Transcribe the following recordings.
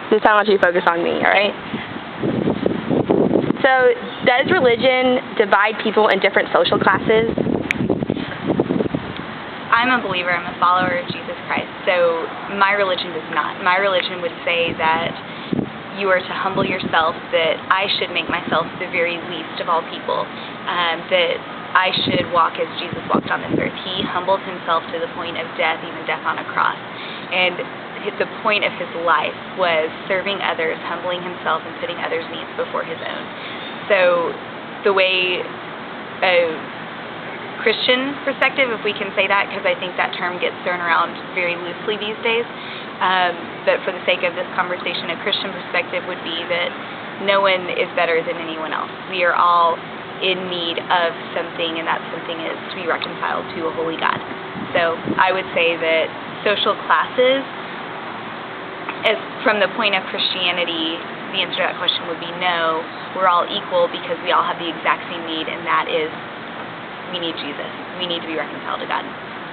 This time I want you to focus on me, all right? So, does religion divide people in different social classes? I'm a believer. I'm a follower of Jesus Christ. So my religion does not. My religion would say that you are to humble yourself, that I should make myself the very least of all people, that I should walk as Jesus walked on this earth. He humbled himself to the point of death, even death on a cross. And the point of his life was serving others, humbling himself, and putting others' needs before his own. So the way Christian perspective, if we can say that, because I think that term gets thrown around very loosely these days, but for the sake of this conversation, a Christian perspective would be that no one is better than anyone else. We are all in need of something, and that something is to be reconciled to a holy God. So I would say that social classes, as from the point of Christianity, the answer to that question would be no. We're all equal because we all have the exact same need, and that is we need Jesus. We need to be reconciled to God.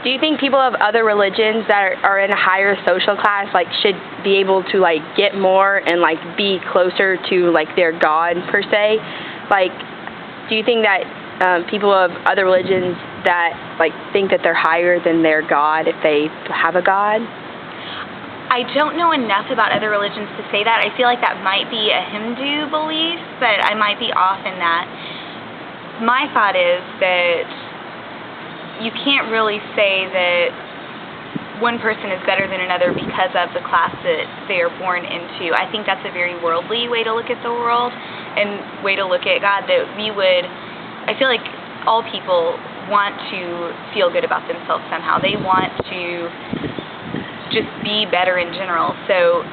Do you think people of other religions that are in a higher social class should be able to get more and be closer to their God per se? Do you think that people of other religions that think that they're higher than their God if they have a God? I don't know enough about other religions to say that. I feel like that might be a Hindu belief, but I might be off in that. My thought is that you can't really say that one person is better than another because of the class that they are born into. I think that's a very worldly way to look at the world and way to look at God, that I feel like all people want to feel good about themselves somehow. They want to just be better in general. So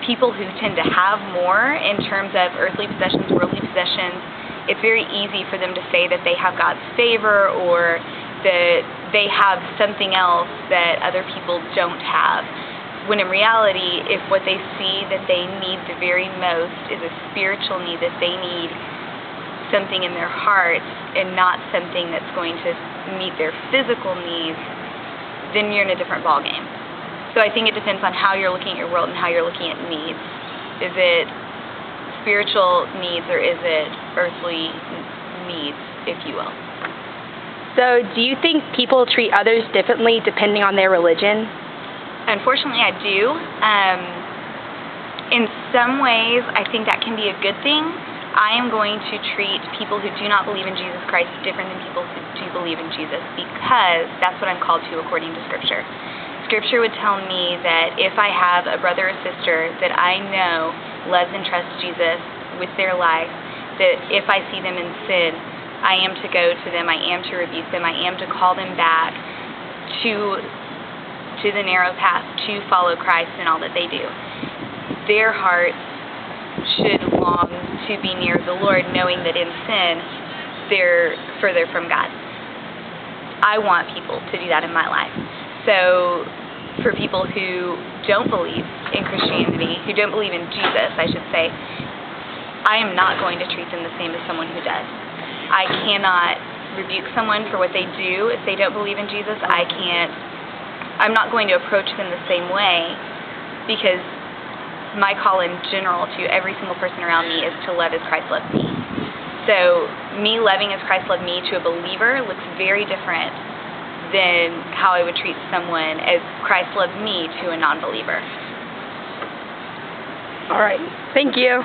people who tend to have more in terms of earthly possessions, worldly possessions, it's very easy for them to say that they have God's favor or that they have something else that other people don't have. When in reality, if what they see that they need the very most is a spiritual need, that they need something in their hearts and not something that's going to meet their physical needs, then you're in a different ballgame. So I think it depends on how you're looking at your world and how you're looking at needs. Is it spiritual needs or is it earthly needs, if you will? So do you think people treat others differently depending on their religion? Unfortunately, I do. In some ways, I think that can be a good thing. I am going to treat people who do not believe in Jesus Christ different than people who do believe in Jesus, because that's what I'm called to according to Scripture. Scripture would tell me that if I have a brother or sister that I know loves and trusts Jesus with their life, that if I see them in sin, I am to go to them, I am to rebuke them, I am to call them back to the narrow path, to follow Christ in all that they do. Their hearts should long to be near the Lord, knowing that in sin, they're further from God. I want people to do that in my life. So for people who don't believe in Christianity, who don't believe in Jesus, I should say, I am not going to treat them the same as someone who does. I cannot rebuke someone for what they do if they don't believe in Jesus. I'm not going to approach them the same way, because my call in general to every single person around me is to love as Christ loved me. So me loving as Christ loved me to a believer looks very different than how I would treat someone as Christ loved me to a non-believer. All right. Thank you.